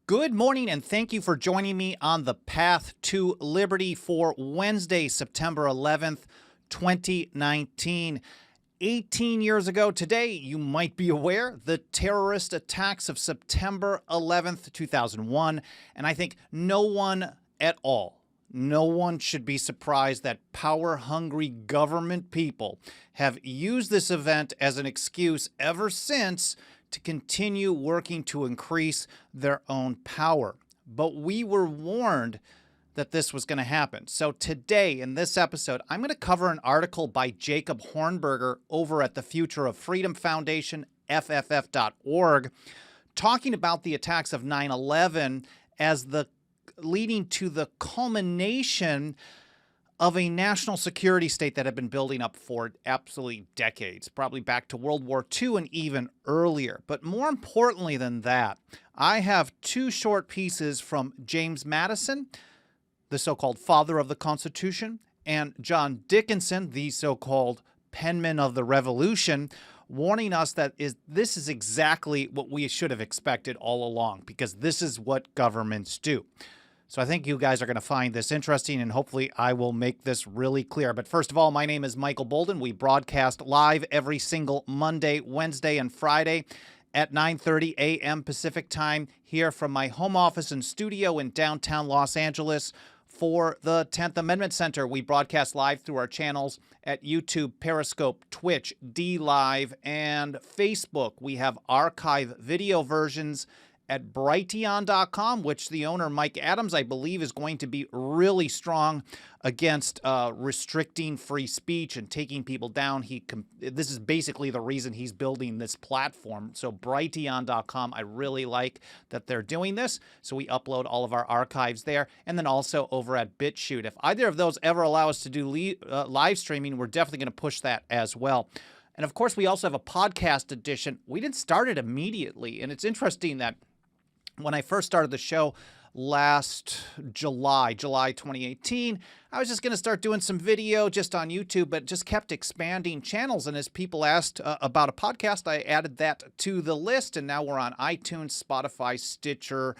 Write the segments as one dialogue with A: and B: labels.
A: Good morning, and thank you for joining me on the Path to Liberty for Wednesday, September 11th, 2019. 18 years ago today, you might be aware, the terrorist attacks of September 11th, 2001, and I think no one should be surprised that power-hungry government people have used this event as an excuse ever since to continue working to increase their own power. But we were warned that this was going to happen. So today, in this episode, I'm going to cover an article by Jacob Hornberger over at the Future of Freedom Foundation, FFF.org, talking about the attacks of 9/11 as leading to the culmination of a national security state that had been building up for absolutely decades, probably back to World War II and even earlier. But more importantly than that, I have two short pieces from James Madison, the so-called father of the Constitution, and John Dickinson, the so-called penman of the Revolution, warning us that this is exactly what we should have expected all along, because this is what governments do. So I think you guys are going to find this interesting, and hopefully I will make this really clear. But first of all, my name is Michael Bolden. We broadcast live every single Monday, Wednesday, and Friday at 9:30 a.m. Pacific time here from my home office and studio in downtown Los Angeles for the 10th Amendment Center. We broadcast live through our channels at YouTube, Periscope, Twitch, DLive, and Facebook. We have archive video versions at Brighteon.com, which the owner, Mike Adams, I believe is going to be really strong against restricting free speech and taking people down. This is basically the reason he's building this platform. So Brighteon.com, I really like that they're doing this. So we upload all of our archives there. And then also over at BitChute. If either of those ever allow us to do live streaming, we're definitely going to push that as well. And of course, we also have a podcast edition. We didn't start it immediately. And it's interesting that when I first started the show last July 2018, I was just going to start doing some video just on YouTube, but just kept expanding channels. And as people asked about a podcast, I added that to the list. And now we're on iTunes, Spotify, Stitcher,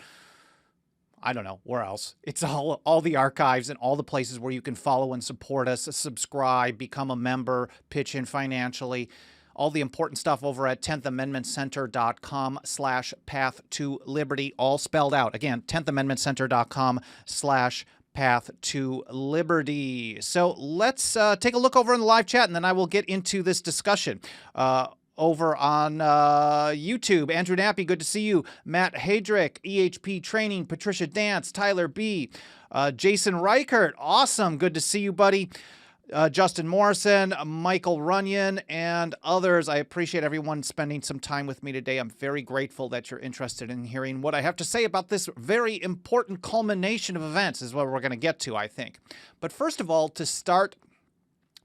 A: I don't know where else. It's all the archives and all the places where you can follow and support us, subscribe, become a member, pitch in financially. All the important stuff over at 10thamendmentcenter.com/path to liberty, all spelled out. Again, 10thamendmentcenter.com/path to liberty. So let's take a look over in the live chat, and then I will get into this discussion. Over on YouTube, Andrew Nappy, good to see you. Matt Hadrick, EHP Training, Patricia Dance, Tyler B., Jason Reichert, awesome, good to see you, buddy. Justin Morrison, Michael Runyon, and others. I appreciate everyone spending some time with me today. I'm very grateful that you're interested in hearing what I have to say about this very important culmination of events, is what we're going to get to, I think. But first of all, to start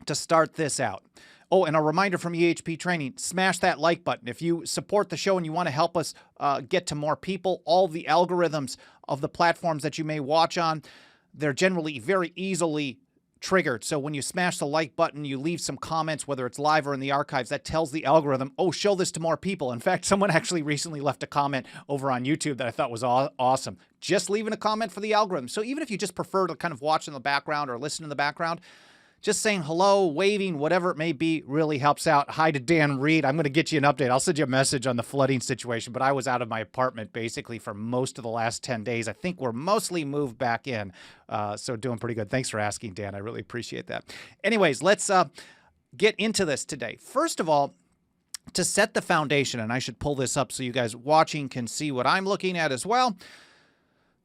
A: this out. Oh, and a reminder from EHP Training, smash that like button. If you support the show and you want to help us get to more people, all the algorithms of the platforms that you may watch on, they're generally very easily triggered. So when you smash the like button, you leave some comments, whether it's live or in the archives, that tells the algorithm, oh, show this to more people. In fact, someone actually recently left a comment over on YouTube that I thought was awesome. Just leaving a comment for the algorithm. So even if you just prefer to kind of watch in the background or listen in the background, just saying hello, waving, whatever it may be, really helps out. Hi to Dan Reed. I'm going to get you an update. I'll send you a message on the flooding situation, but I was out of my apartment basically for most of the last 10 days. I think we're mostly moved back in, so doing pretty good. Thanks for asking, Dan. I really appreciate that. Anyways, let's get into this today. First of all, to set the foundation, and I should pull this up so you guys watching can see what I'm looking at as well.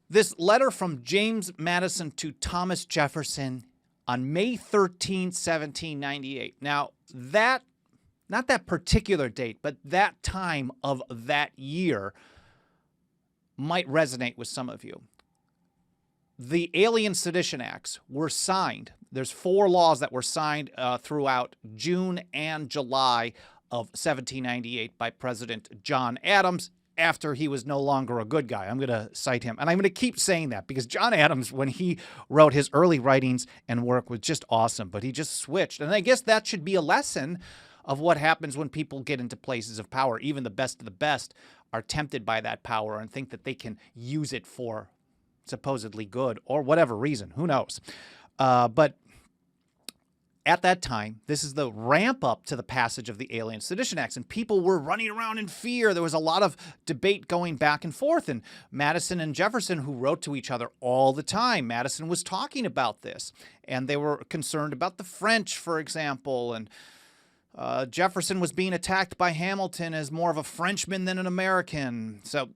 A: This letter from James Madison to Thomas Jefferson on May 13, 1798. Now, not that particular date, but that time of that year might resonate with some of you. The Alien Sedition Acts were signed. There's 4 laws that were signed throughout June and July of 1798 by President John Adams, after he was no longer a good guy. I'm going to cite him. And I'm going to keep saying that because John Adams, when he wrote his early writings and work, was just awesome. But he just switched. And I guess that should be a lesson of what happens when people get into places of power. Even the best of the best are tempted by that power and think that they can use it for supposedly good or whatever reason. Who knows? But at that time, this is the ramp up to the passage of the Alien Sedition Acts, and people were running around in fear. There was a lot of debate going back and forth, and Madison and Jefferson, who wrote to each other all the time, Madison was talking about this, and they were concerned about the French, for example, and Jefferson was being attacked by Hamilton as more of a Frenchman than an American. So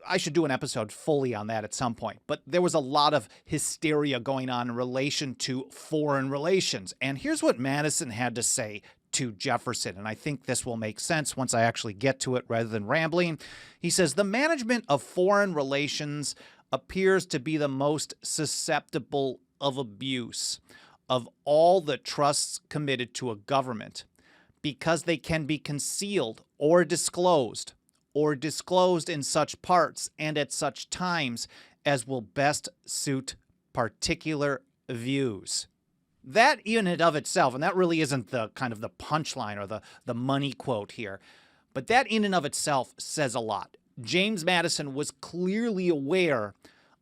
A: I should do an episode fully on that at some point. But there was a lot of hysteria going on in relation to foreign relations. And here's what Madison had to say to Jefferson, and I think this will make sense once I actually get to it rather than rambling. He says, "The management of foreign relations appears to be the most susceptible of abuse of all the trusts committed to a government, because they can be concealed or disclosed in such parts and at such times as will best suit particular views." That in and of itself, and that really isn't the kind of the punchline or the money quote here, but that in and of itself says a lot. James Madison was clearly aware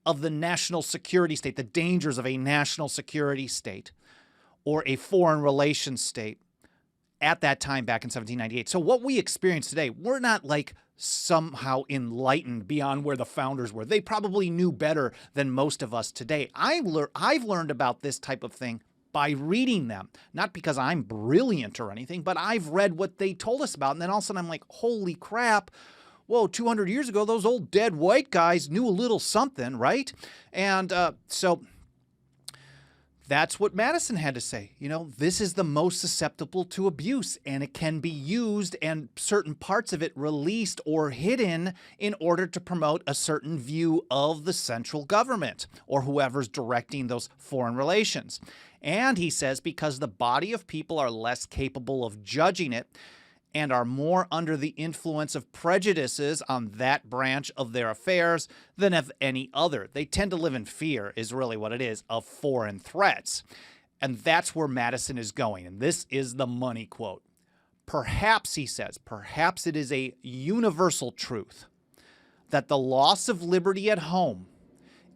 A: of the national security state, the dangers of a national security state or a foreign relations state at that time back in 1798. So what we experience today, we're not like somehow enlightened beyond where the founders were. They probably knew better than most of us today. I've learned about this type of thing by reading them, not because I'm brilliant or anything, but I've read what they told us about. And then all of a sudden I'm like, holy crap. Whoa, 200 years ago, those old dead white guys knew a little something, right? And so that's what Madison had to say. You know, this is the most susceptible to abuse, and it can be used and certain parts of it released or hidden in order to promote a certain view of the central government or whoever's directing those foreign relations. And he says because the body of people are less capable of judging it and are more under the influence of prejudices on that branch of their affairs than of any other. They tend to live in fear, is really what it is, of foreign threats. And that's where Madison is going. And this is the money quote. Perhaps, he says, perhaps it is a universal truth that the loss of liberty at home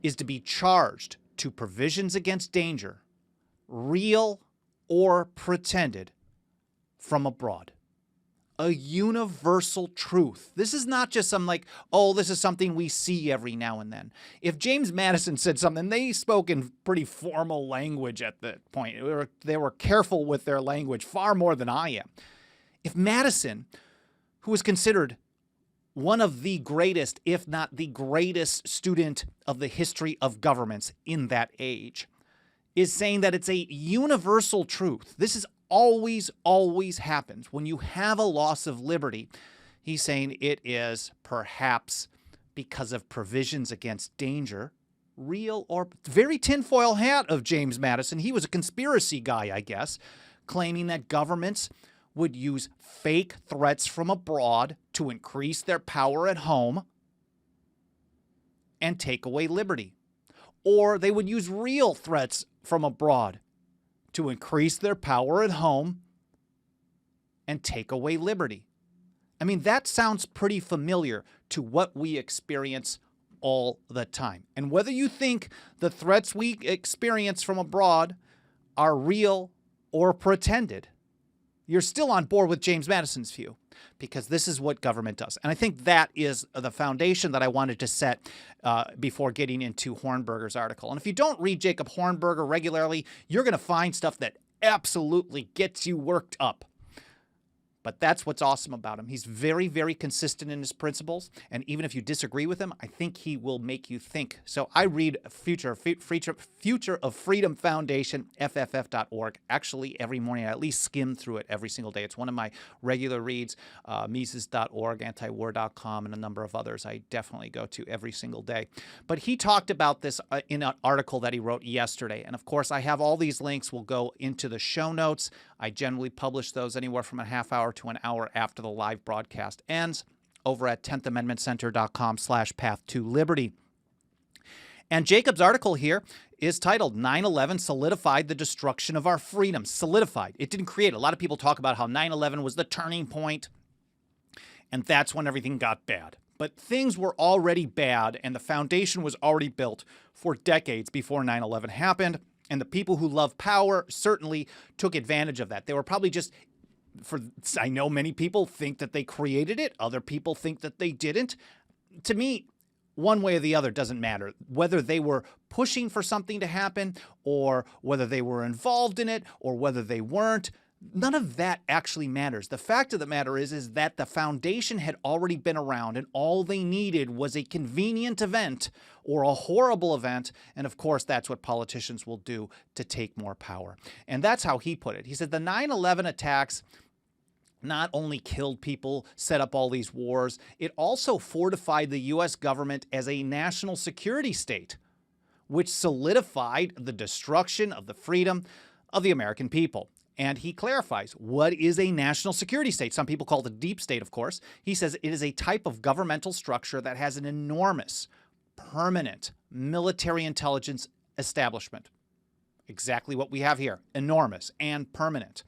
A: is to be charged to provisions against danger, real or pretended, from abroad. A universal truth. This is not just some like, oh, this is something we see every now and then. If James Madison said something, they spoke in pretty formal language at that point. They were careful with their language far more than I am. If Madison, who was considered one of the greatest, if not the greatest student of the history of governments in that age, is saying that it's a universal truth. This is always happens. When you have a loss of liberty, he's saying it is perhaps because of provisions against danger, real or very tinfoil hat of James Madison. He was a conspiracy guy, I guess, claiming that governments would use fake threats from abroad to increase their power at home and take away liberty. Or they would use real threats from abroad to increase their power at home and take away liberty. I mean, that sounds pretty familiar to what we experience all the time. And whether you think the threats we experience from abroad are real or pretended, you're still on board with James Madison's view, because this is what government does. And I think that is the foundation that I wanted to set before getting into Hornberger's article. And if you don't read Jacob Hornberger regularly, you're going to find stuff that absolutely gets you worked up. But that's what's awesome about him. He's very, very consistent in his principles. And even if you disagree with him, I think he will make you think. So I read Future of Freedom Foundation, FFF.org, actually every morning. I at least skim through it every single day. It's one of my regular reads, Mises.org, antiwar.com, and a number of others I definitely go to every single day. But he talked about this in an article that he wrote yesterday. And of course, I have all these links will go into the show notes. I generally publish those anywhere from a half hour to an hour after the live broadcast ends over at 10thamendmentcenter.com/path-to-liberty. And Jacob's article here is titled 9/11 Solidified the Destruction of Our Freedoms. Solidified. It didn't create. A lot of people talk about how 9/11 was the turning point And that's when everything got bad. But things were already bad, and the foundation was already built for decades before 9/11 happened. And the people who love power certainly took advantage of that. They were probably just, I know many people think that they created it. Other people think that they didn't. To me, one way or the other doesn't matter. Whether they were pushing for something to happen, or whether they were involved in it, or whether they weren't, none of that actually matters. The fact of the matter is that the foundation had already been around, and all they needed was a convenient event or a horrible event. And of course, that's what politicians will do to take more power. And that's how he put it. He said the 9/11 attacks not only killed people, set up all these wars, it also fortified the U.S. government as a national security state, which solidified the destruction of the freedom of the American people. And he clarifies, what is a national security state? Some people call it a deep state, of course. He says it is a type of governmental structure that has an enormous, permanent military intelligence establishment. Exactly what we have here, enormous and permanent.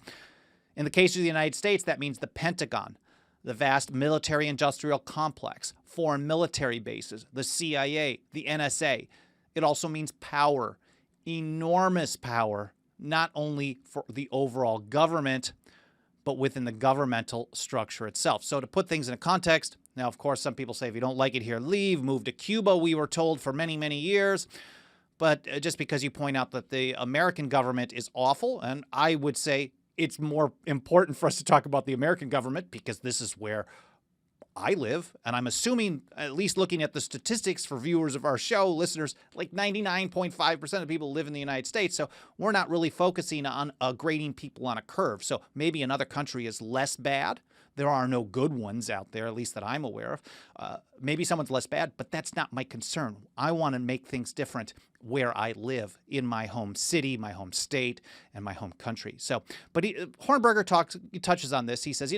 A: In the case of the United States, that means the Pentagon, the vast military-industrial complex, foreign military bases, the CIA, the NSA. It also means power, enormous power, not only for the overall government, but within the governmental structure itself. So to put things in a context, now, of course, some people say, if you don't like it here, leave, move to Cuba, we were told for many, many years. But just because you point out that the American government is awful, and I would say it's more important for us to talk about the American government because this is where I live. And I'm assuming, at least looking at the statistics for viewers of our show, listeners, like 99.5% of people live in the United States. So we're not really focusing on grading people on a curve. So maybe another country is less bad. There are no good ones out there, at least that I'm aware of. Maybe someone's less bad, but that's not my concern. I want to make things different where I live, in my home city, my home state, and my home country. So, but Hornberger touches on this. He says,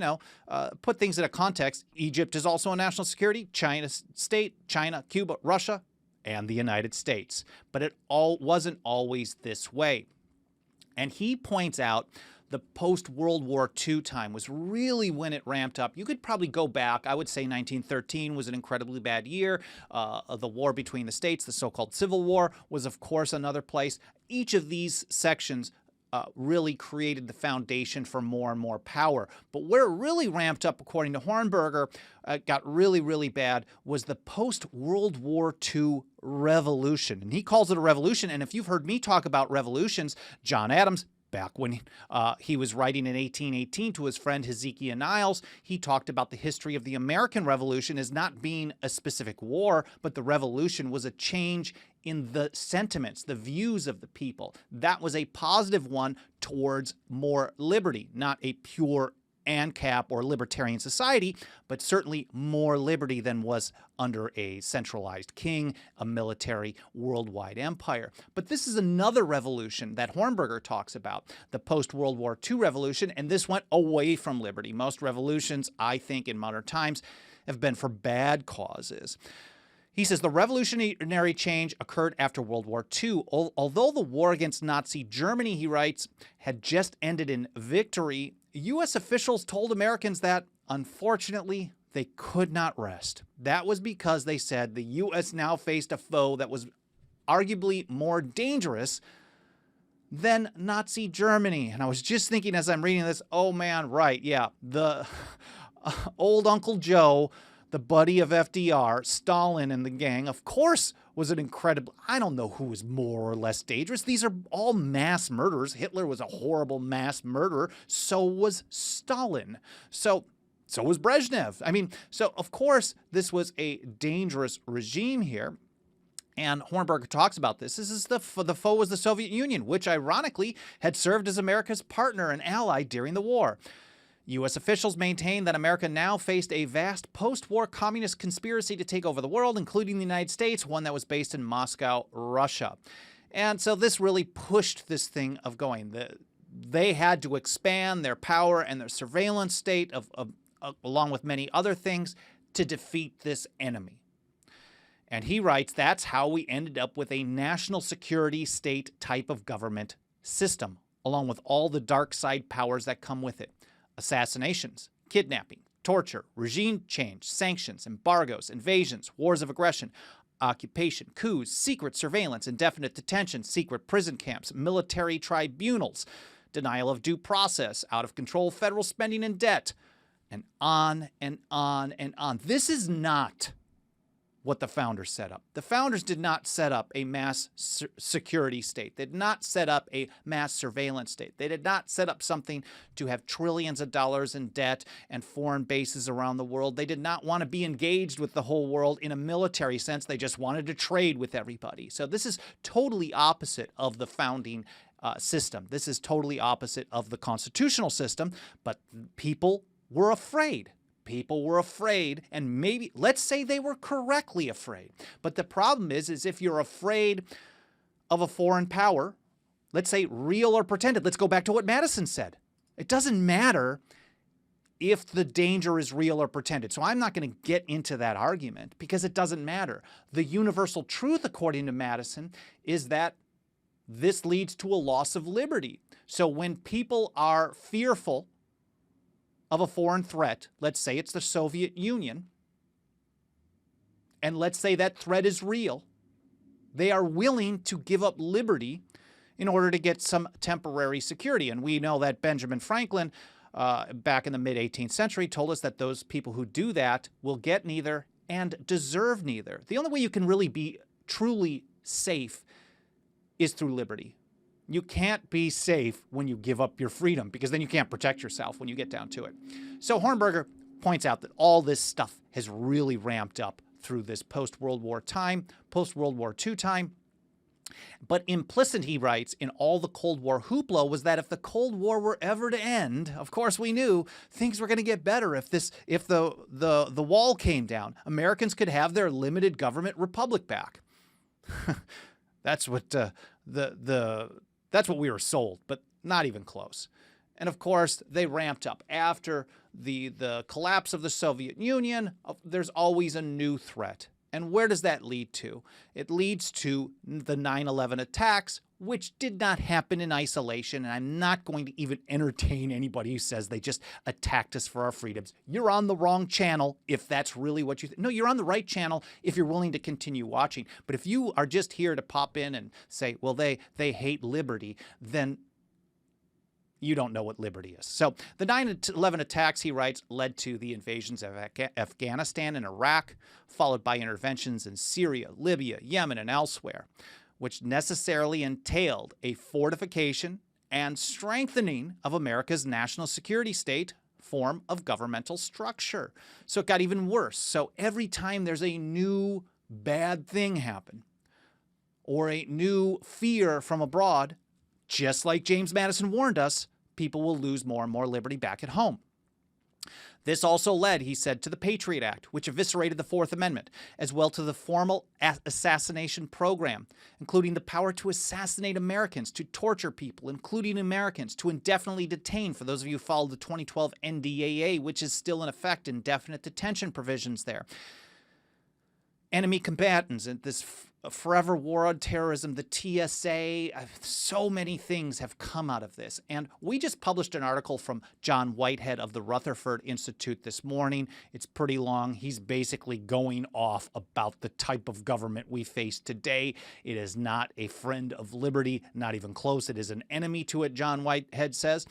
A: put things in a context. Egypt is also a national security, China state, China, Cuba, Russia, and the United States. But it wasn't always this way. And he points out the post-World War II time was really when it ramped up. You could probably go back. I would say 1913 was an incredibly bad year. The war between the states, the so-called Civil War, was, of course, another place. Each of these sections really created the foundation for more and more power. But where it really ramped up, according to Hornberger, got really, really bad, was the post-World War II revolution. And he calls it a revolution. And if you've heard me talk about revolutions, John Adams, back when he was writing in 1818 to his friend Hezekiah Niles, he talked about the history of the American Revolution as not being a specific war, but the revolution was a change in the sentiments, the views of the people. That was a positive one towards more liberty, not a pure ANCAP or libertarian society, but certainly more liberty than was under a centralized king, a military worldwide empire. But this is another revolution that Hornberger talks about, the post-World War II revolution, and this went away from liberty. Most revolutions, I think, in modern times have been for bad causes. He says the revolutionary change occurred after World War II. Although the war against Nazi Germany, he writes, had just ended in victory, U.S. officials told Americans that, unfortunately, they could not rest. That was because they said the U.S. now faced a foe that was arguably more dangerous than Nazi Germany. And I was just thinking as I'm reading this, oh man, right, yeah, the old Uncle Joe, the buddy of FDR, Stalin and the gang, of course, was an incredible, I don't know who was more or less dangerous. These are all mass murderers. Hitler was a horrible mass murderer. So was Stalin. So was Brezhnev. I mean, so of course, this was a dangerous regime here. And Hornberger talks about this. This is the foe was the Soviet Union, which ironically had served as America's partner and ally during the war. U.S. officials maintained that America now faced a vast post-war communist conspiracy to take over the world, including the United States, one that was based in Moscow, Russia. And so this really pushed this thing of going. They had to expand their power and their surveillance state, along with many other things, to defeat this enemy. And he writes, that's how we ended up with a national security state type of government system, along with all the dark side powers that come with it. Assassinations, kidnapping, torture, regime change, sanctions, embargoes, invasions, wars of aggression, occupation, coups, secret surveillance, indefinite detention, secret prison camps, military tribunals, denial of due process, out-of-control federal spending and debt, and on and on and on. This is not what the founders set up. The founders did not set up a mass security state. They did not set up a mass surveillance state. They did not set up something to have trillions of dollars in debt and foreign bases around the world. They did not want to be engaged with the whole world in a military sense. They just wanted to trade with everybody. So this is totally opposite of the founding system. This is totally opposite of the constitutional system, but people were afraid. People were afraid, and maybe, let's say they were correctly afraid. But the problem is if you're afraid of a foreign power, let's say real or pretended, let's go back to what Madison said. It doesn't matter if the danger is real or pretended. So I'm not going to get into that argument because it doesn't matter. The universal truth, according to Madison, is that this leads to a loss of liberty. So when people are fearful of a foreign threat, let's say it's the Soviet Union, and let's say that threat is real, they are willing to give up liberty in order to get some temporary security. And we know that Benjamin Franklin, back in the mid-18th century, told us that those people who do that will get neither and deserve neither. The only way you can really be truly safe is through liberty. You can't be safe when you give up your freedom because then you can't protect yourself when you get down to it. So Hornberger points out that all this stuff has really ramped up through this post-World War time, post-World War II time. But implicit, he writes, in all the Cold War hoopla was that if the Cold War were ever to end, of course we knew things were going to get better if the wall came down. Americans could have their limited government republic back. That's what that's what we were sold, but not even close. And of course, they ramped up. After the collapse of the Soviet Union, there's always a new threat. And where does that lead to? It leads to the 9/11 attacks, which did not happen in isolation. And I'm not going to even entertain anybody who says they just attacked us for our freedoms. You're on the wrong channel if that's really what you think. No, you're on the right channel if you're willing to continue watching. But if you are just here to pop in and say, well, they hate liberty, then you don't know what liberty is. So the 9/11 attacks, he writes, led to the invasions of Afghanistan and Iraq, followed by interventions in Syria, Libya, Yemen, and elsewhere, which necessarily entailed a fortification and strengthening of America's national security state form of governmental structure. So it got even worse. So every time there's a new bad thing happen or a new fear from abroad, just like James Madison warned us, people will lose more and more liberty back at home. This also led, he said, to the Patriot Act, which eviscerated the Fourth Amendment, as well to the formal assassination program, including the power to assassinate Americans, to torture people, including Americans, to indefinitely detain, for those of you who followed the 2012 NDAA, which is still in effect, indefinite detention provisions there. Enemy combatants, and this forever war on terrorism, the TSA, so many things have come out of this. And we just published an article from John Whitehead of the Rutherford Institute this morning. It's pretty long. He's basically going off about the type of government we face today. It is not a friend of liberty, not even close. It is an enemy to it, John Whitehead says.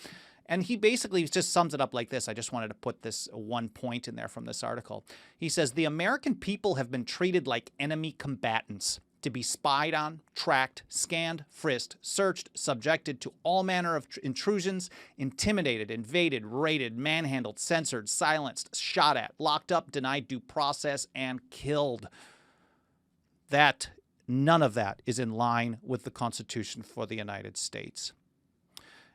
A: And he basically just sums it up like this. I just wanted to put this one point in there from this article. He says, the American people have been treated like enemy combatants, to be spied on, tracked, scanned, frisked, searched, subjected to all manner of intrusions, intimidated, invaded, raided, manhandled, censored, silenced, shot at, locked up, denied due process, and killed. None of that is in line with the Constitution for the United States.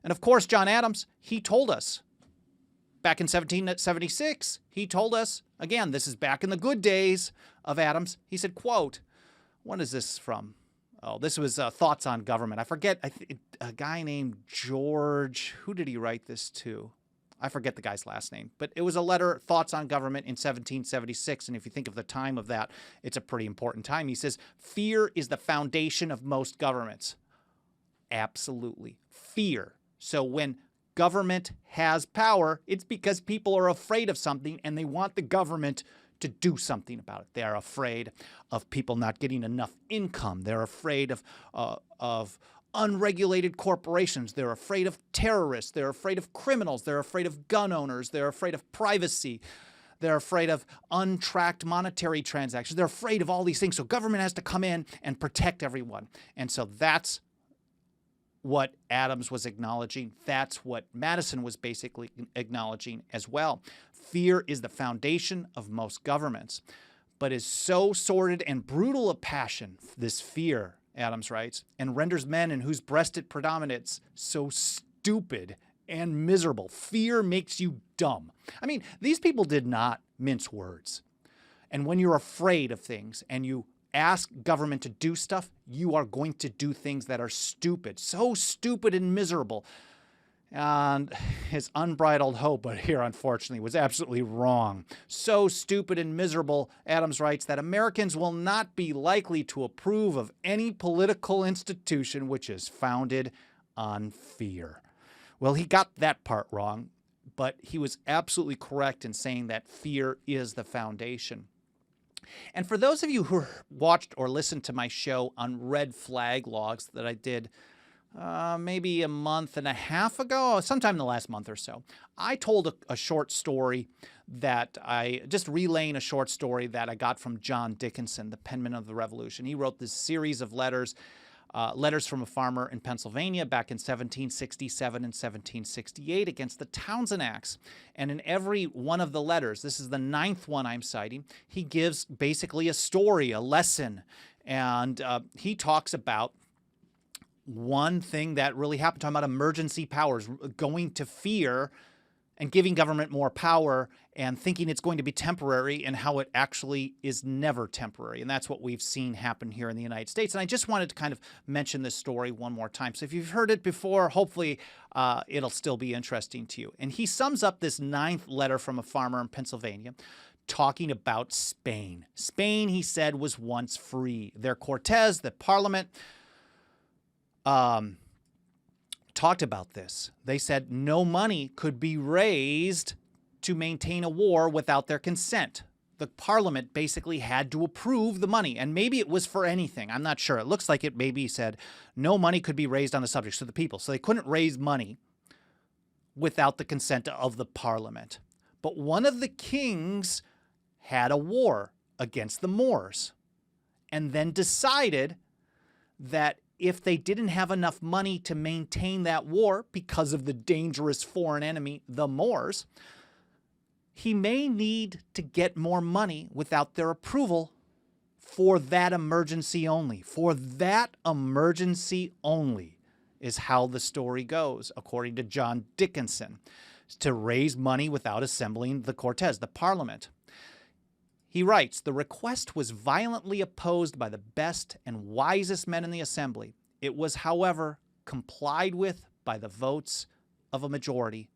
A: And of course, John Adams, he told us back in 1776, he told us, again, this is back in the good days of Adams, he said, quote, what is this from? Oh, this was Thoughts on Government. I forget, a guy named George, who did he write this to? I forget the guy's last name, but it was a letter, Thoughts on Government, in 1776. And if you think of the time of that, it's a pretty important time. He says, fear is the foundation of most governments. Absolutely. Fear. So when government has power, it's because people are afraid of something and they want the government to do something about it. They are afraid of people not getting enough income. They're afraid of unregulated corporations. They're afraid of terrorists. They're afraid of criminals. They're afraid of gun owners. They're afraid of privacy. They're afraid of untracked monetary transactions. They're afraid of all these things. So government has to come in and protect everyone. And so that's what Adams was acknowledging. That's what Madison was basically acknowledging as well. Fear is the foundation of most governments, but is so sordid and brutal a passion, this fear, Adams writes, and renders men in whose breast it predominates so stupid and miserable. Fear makes you dumb. I mean, these people did not mince words. And when you're afraid of things and you ask government to do stuff, you are going to do things that are stupid, so stupid and miserable. And his unbridled hope, but here unfortunately, was absolutely wrong. So stupid and miserable, Adams writes, that Americans will not be likely to approve of any political institution which is founded on fear. Well, he got that part wrong, but he was absolutely correct in saying that fear is the foundation. And for those of you who watched or listened to my show on red flag logs that I did maybe a month and a half ago, sometime in the last month or so, I told a short story that just relaying a short story that I got from John Dickinson, the penman of the Revolution. He wrote this series of letters from a farmer in Pennsylvania back in 1767 and 1768 against the Townshend Acts. And in every one of the letters, this is the 9th one I'm citing, he gives basically a story, a lesson. And he talks about one thing that really happened, talking about emergency powers, going to fear and giving government more power and thinking it's going to be temporary, and how it actually is never temporary. And that's what we've seen happen here in the United States. And I just wanted to kind of mention this story one more time. So if you've heard it before, hopefully it'll still be interesting to you. And he sums up this 9th letter from a farmer in Pennsylvania talking about Spain. Spain, he said, was once free. Their Cortes, the parliament, talked about this. They said no money could be raised to maintain a war without their consent. The parliament basically had to approve the money, and maybe it was for anything. I'm not sure. It looks like it maybe said no money could be raised on the subject, so the people. So they couldn't raise money without the consent of the parliament. But one of the kings had a war against the Moors and then decided that if they didn't have enough money to maintain that war because of the dangerous foreign enemy, the Moors, he may need to get more money without their approval for that emergency only. For that emergency only is how the story goes, according to John Dickinson, to raise money without assembling the Cortes, the parliament. He writes, the request was violently opposed by the best and wisest men in the assembly. It was, however, complied with by the votes of a majority.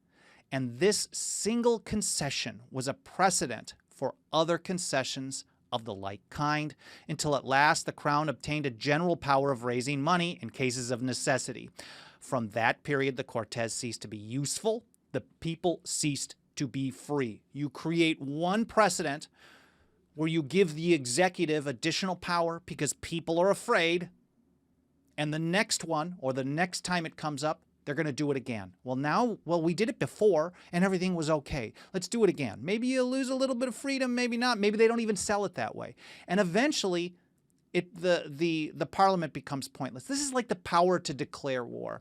A: And this single concession was a precedent for other concessions of the like kind, until at last the crown obtained a general power of raising money in cases of necessity. From that period, the Cortes ceased to be useful. The people ceased to be free. You create one precedent where you give the executive additional power because people are afraid, and the next one, or the next time it comes up, they're going to do it again. Well, we did it before, and everything was okay. Let's do it again. Maybe you lose a little bit of freedom, maybe not. Maybe they don't even sell it that way. And eventually, the parliament becomes pointless. This is like the power to declare war.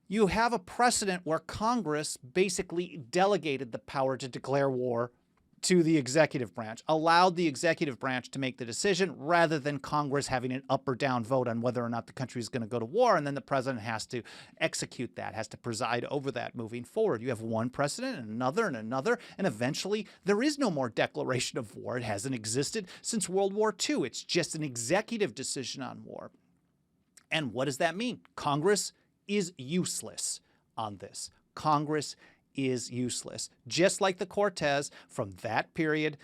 A: You have a precedent where Congress basically delegated the power to declare war to the executive branch, allowed the executive branch to make the decision rather than Congress having an up or down vote on whether or not the country is going to go to war, and then the president has to execute that, has to preside over that moving forward. You have one precedent and another, and eventually there is no more declaration of war. It hasn't existed since World War II. It's just an executive decision on war. And what does that mean? Congress is useless on this. Congress is useless. Just like the Cortes, from that period,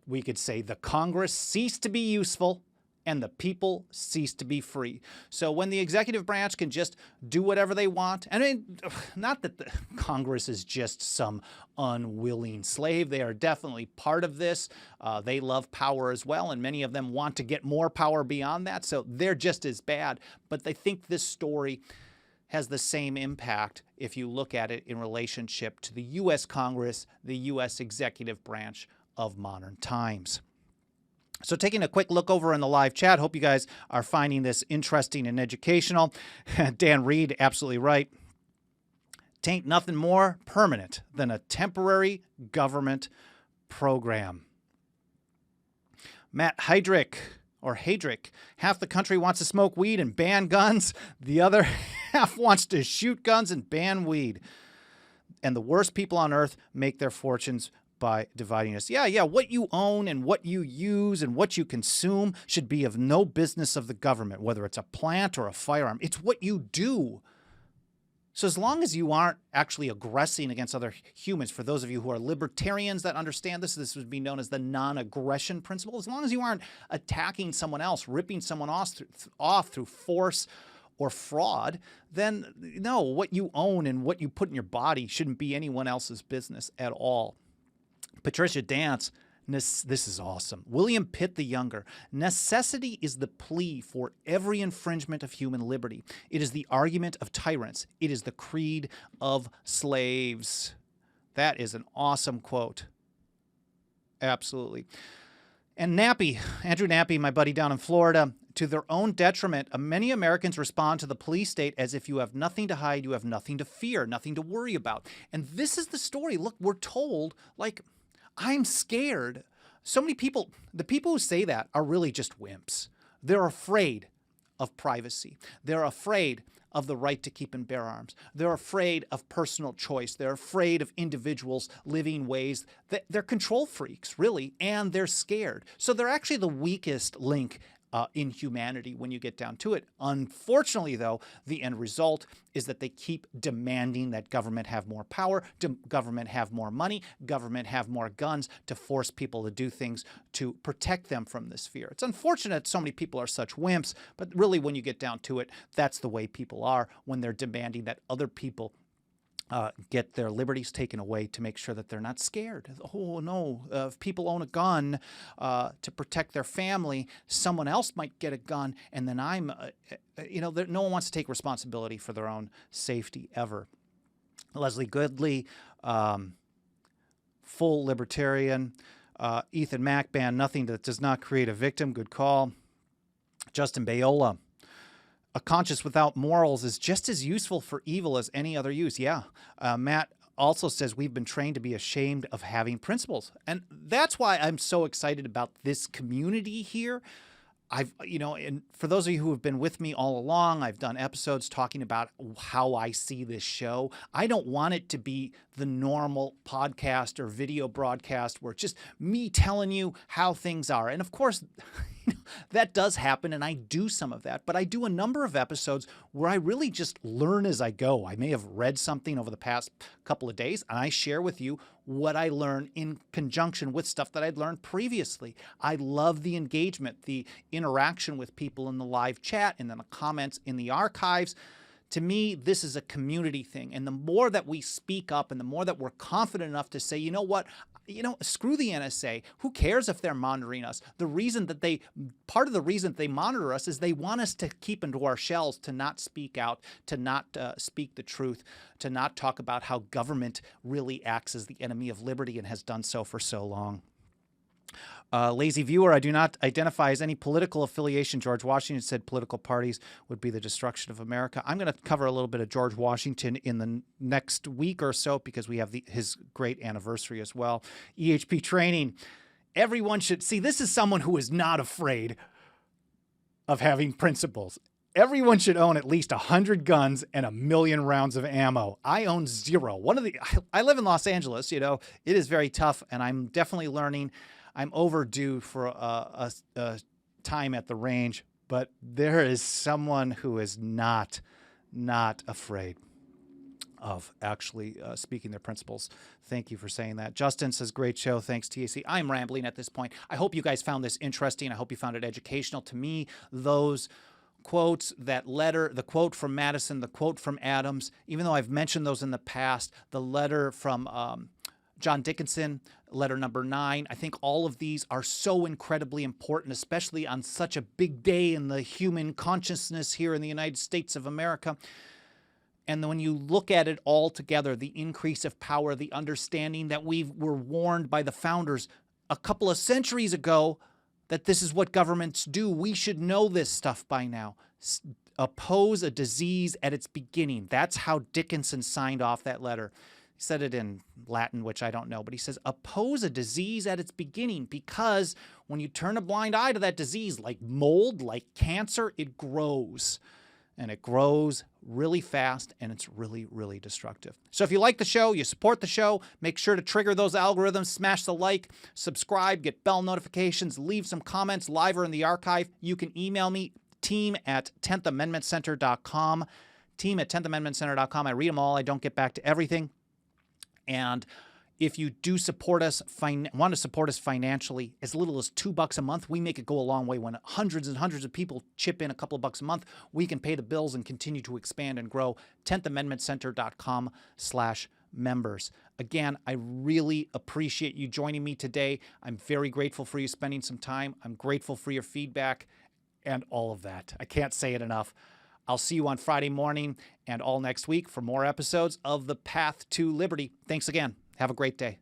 A: we could say the Congress ceased to be useful and the people cease to be free. So when the executive branch can just do whatever they want, I mean, not that the Congress is just some unwilling slave. They are definitely part of this. They love power as well, and many of them want to get more power beyond that, so they're just as bad. But they think this story has the same impact if you look at it in relationship to the U.S. Congress, the U.S. executive branch of modern times. So taking a quick look over in the live chat, hope you guys are finding this interesting and educational. Dan Reed, absolutely right. Tain't nothing more permanent than a temporary government program. Matt Heydrich, half the country wants to smoke weed and ban guns. The other half wants to shoot guns and ban weed. And the worst people on earth make their fortunes by dividing us. Yeah, what you own and what you use and what you consume should be of no business of the government, whether it's a plant or a firearm. It's what you do. So as long as you aren't actually aggressing against other humans, for those of you who are libertarians that understand this would be known as the non-aggression principle. As long as you aren't attacking someone else, ripping someone off through force or fraud, then no, what you own and what you put in your body shouldn't be anyone else's business at all. Patricia Dance, this is awesome. William Pitt the Younger. Necessity is the plea for every infringement of human liberty. It is the argument of tyrants. It is the creed of slaves. That is an awesome quote. Absolutely. And Andrew Nappy, my buddy down in Florida, to their own detriment, many Americans respond to the police state as if you have nothing to hide, you have nothing to fear, nothing to worry about. And this is the story. Look, we're told, like, I'm scared. So many people, the people who say that are really just wimps. They're afraid of privacy. They're afraid of the right to keep and bear arms. They're afraid of personal choice. They're afraid of individuals living ways that they're control freaks, really, and they're scared. So they're actually the weakest link in humanity when you get down to it. Unfortunately, though, the end result is that they keep demanding that government have more power, government have more money, government have more guns to force people to do things to protect them from this fear. It's unfortunate so many people are such wimps, but really when you get down to it, that's the way people are when they're demanding that other people get their liberties taken away to make sure that they're not scared. Oh, no, if people own a gun to protect their family, someone else might get a gun, and then no one wants to take responsibility for their own safety ever. Leslie Goodley, full libertarian. Ethan Mack, ban nothing that does not create a victim. Good call. Justin Bayola. A conscience without morals is just as useful for evil as any other use. Yeah. Matt also says we've been trained to be ashamed of having principles. And that's why I'm so excited about this community here. And for those of you who have been with me all along, I've done episodes talking about how I see this show. I don't want it to be the normal podcast or video broadcast where it's just me telling you how things are. And of course, that does happen, and I do some of that. But I do a number of episodes where I really just learn as I go. I may have read something over the past couple of days, and I share with you what I learn in conjunction with stuff that I'd learned previously. I love the engagement, the interaction with people in the live chat and then the comments in the archives. To me, this is a community thing. And the more that we speak up and the more that we're confident enough to say, you know what, screw the NSA. Who cares if they're monitoring us? Part of the reason they monitor us is they want us to keep into our shells, to not speak out, to not speak the truth, to not talk about how government really acts as the enemy of liberty and has done so for so long. Lazy viewer, I do not identify as any political affiliation. George Washington said political parties would be the destruction of America. I'm going to cover a little bit of George Washington in the next week or so because we have his great anniversary as well. EHP training. Everyone should see. This is someone who is not afraid of having principles. Everyone should own at least 100 guns and 1 million rounds of ammo. I own 0. I live in Los Angeles. It is very tough, and I'm definitely learning. I'm overdue for a time at the range, but there is someone who is not afraid. of actually speaking their principles. Thank you for saying that. Justin says, great show. Thanks, TAC. I'm rambling at this point. I hope you guys found this interesting. I hope you found it educational. To me, those quotes, that letter, the quote from Madison, the quote from Adams, even though I've mentioned those in the past, the letter from John Dickinson, letter number 9, I think all of these are so incredibly important, especially on such a big day in the human consciousness here in the United States of America. And when you look at it all together, the increase of power, the understanding that we were warned by the founders a couple of centuries ago that this is what governments do. We should know this stuff by now. Oppose a disease at its beginning. That's how Dickinson signed off that letter. He said it in Latin, which I don't know, but he says, oppose a disease at its beginning, because when you turn a blind eye to that disease, like mold, like cancer, it grows. And it grows really fast, and it's really, really destructive. So if you like the show, you support the show, make sure to trigger those algorithms, smash the like, subscribe, get bell notifications, leave some comments live or in the archive. You can email me, team@10thamendmentcenter.com, team@10thamendmentcenter.com. I read them all. I don't get back to everything. And if you do support us, want to support us financially, as little as $2 a month, we make it go a long way. When hundreds and hundreds of people chip in a couple of bucks a month, we can pay the bills and continue to expand and grow. 10thamendmentcenter.com/members. Again, I really appreciate you joining me today. I'm very grateful for you spending some time. I'm grateful for your feedback and all of that. I can't say it enough. I'll see you on Friday morning and all next week for more episodes of The Path to Liberty. Thanks again. Have a great day.